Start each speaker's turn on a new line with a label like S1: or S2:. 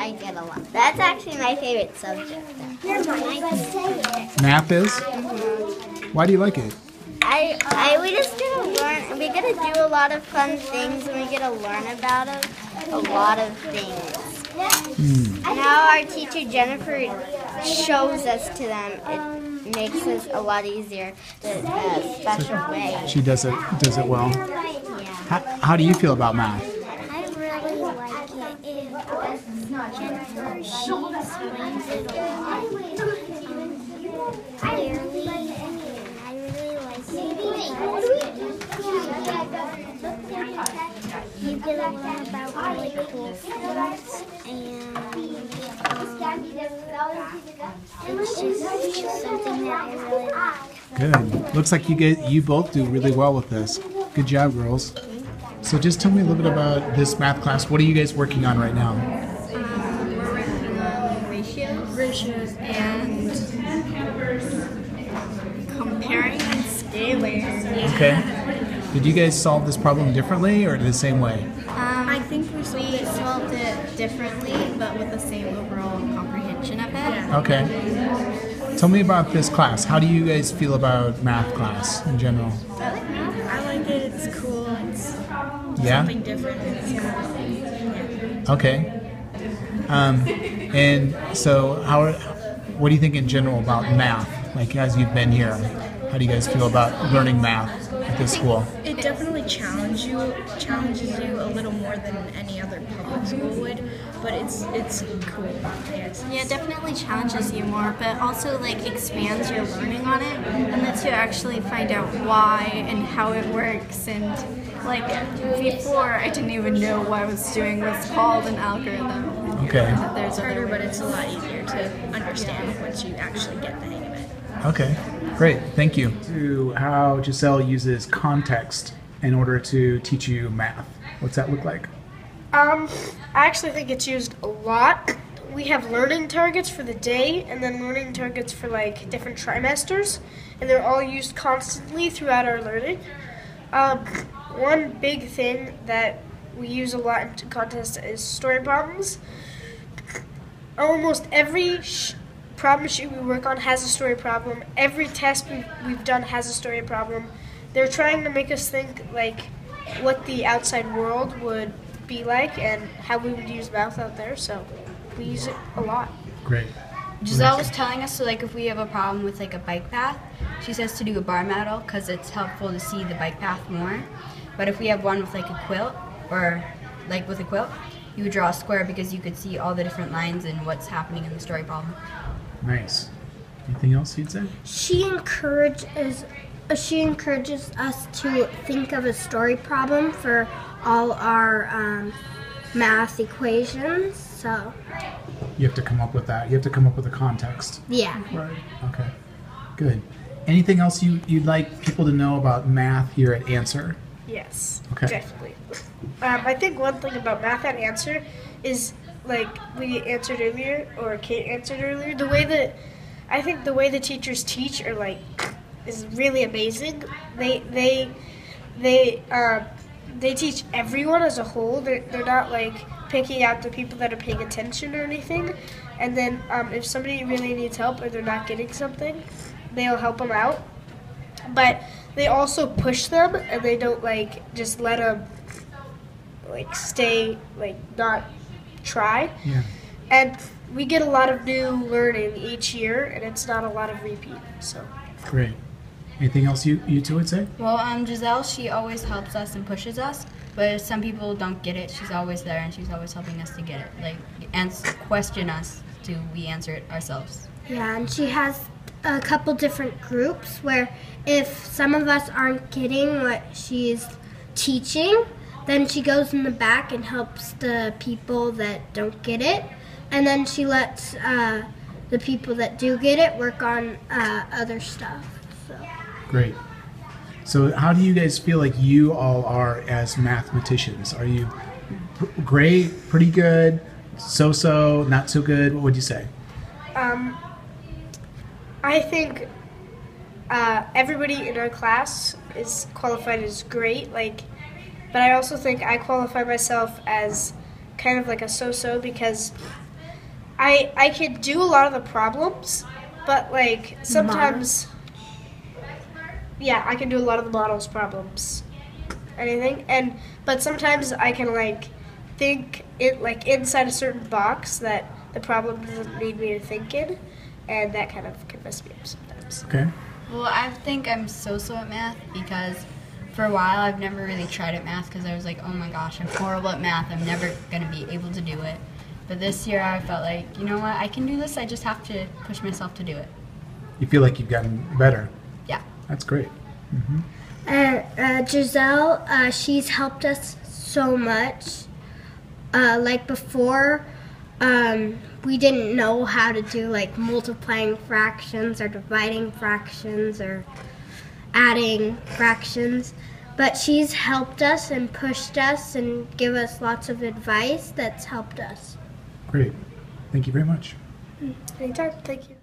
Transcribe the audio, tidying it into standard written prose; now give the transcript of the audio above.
S1: like it a lot. That's actually my favorite subject.
S2: Math is? Why do you like it?
S1: We just get to learn. We get to do a lot of fun things, and we get to learn about a lot of things. Now our teacher Jennifer shows us to them. It makes us a lot easier in a special way.
S2: She does it well.
S1: Yeah.
S2: How do you feel about math?
S3: I really like it. Jennifer, she explains it all clearly, and I really like it. You get to learn about really cool things, and it's just something that I really like.
S2: Good. Looks like you both do really well with this. Good job, girls. So just tell me a little bit about this math class. What are you guys working on right now?
S1: We're working on ratios and comparing and scaling.
S2: Okay. Did you guys solve this problem differently or the same way?
S1: I think we solved it differently, but with the same overall comprehension of it.
S2: Okay. Tell me about this class. How do you guys feel about math class in general?
S4: I like it. It's cool. It's something different. It's cool.
S2: Okay. And so what do you think in general about math? Like as you've been here, how do you guys feel about learning math at this school?
S4: It definitely challenges you a little more than any other public school would, but it's cool. Yes.
S1: Yeah, it definitely challenges you more, but also like expands your learning on it, and lets you actually find out why and how it works. And like before, I didn't even know what I was doing was called an algorithm.
S2: Okay.
S4: It's harder, but it's a lot easier to understand once you actually get the hang of it.
S2: Okay, great, thank you. To how Giselle uses context in order to teach you math. What's that look like?
S5: I actually think it's used a lot. We have learning targets for the day and then learning targets for like different trimesters, and they're all used constantly throughout our learning. One big thing that we use a lot in contests is story problems. Almost every problem sheet we work on has a story problem. Every test we've done has a story problem. They're trying to make us think like what the outside world would be like and how we would use math out there, so we use it a lot.
S2: Great.
S6: Giselle was telling us, so like if we have a problem with like a bike path, she says to do a bar model because it's helpful to see the bike path more. But if we have one with like a quilt, or like with a quilt, you would draw a square because you could see all the different lines and what's happening in the story problem.
S2: Nice. Anything else you'd say?
S3: She encourages us to think of a story problem for all our math equations. So
S2: You have to come up with that. You have to come up with a context.
S3: yeah.
S2: Right. Okay. Good. Anything else you'd like people to know about math here at Anser?
S5: Yes,
S2: Okay.
S5: definitely. I think one thing about math at Anser is, like we answered earlier, or Kate answered earlier, the way that the teachers teach is really amazing. They teach everyone as a whole. They're not like picking out the people that are paying attention or anything. And then if somebody really needs help or they're not getting something, they'll help them out. But they also push them, and they don't just let them stay not try.
S2: Yeah.
S5: And we get a lot of new learning each year, and it's not a lot of repeat. So
S2: Great. Anything else you two would say?
S6: Well, Giselle, she always helps us and pushes us, but if some people don't get it, she's always there and she's always helping us to get it. Question us till we answer it ourselves.
S3: Yeah, and she has a couple different groups where if some of us aren't getting what she's teaching, then she goes in the back and helps the people that don't get it. And then she lets the people that do get it work on other stuff. So.
S2: Great. So how do you guys feel like you all are as mathematicians? Are you great, pretty good, so-so, not so good? What would you say?
S5: I think everybody in our class is qualified as great, but I also think I qualify myself as kind of like a so-so because I can do a lot of the problems, but like sometimes, yeah, I can do a lot of the models problems, anything, but sometimes I can like think it like inside a certain box that the problem doesn't need me to think in, and that kind of can mess me up sometimes.
S2: Okay.
S6: Well, I think I'm so-so at math because for a while I've never really tried at math because I was like, oh my gosh, I'm horrible at math. I'm never going to be able to do it. But this year I felt like, you know what, I can do this. I just have to push myself to do it.
S2: You feel like you've gotten better.
S6: Yeah.
S2: That's great.
S3: Giselle, she's helped us so much. Like before, we didn't know how to do like multiplying fractions or dividing fractions or adding fractions. But she's helped us and pushed us and give us lots of advice that's helped us.
S2: Great. Thank you very much.
S5: Anytime. Thank you.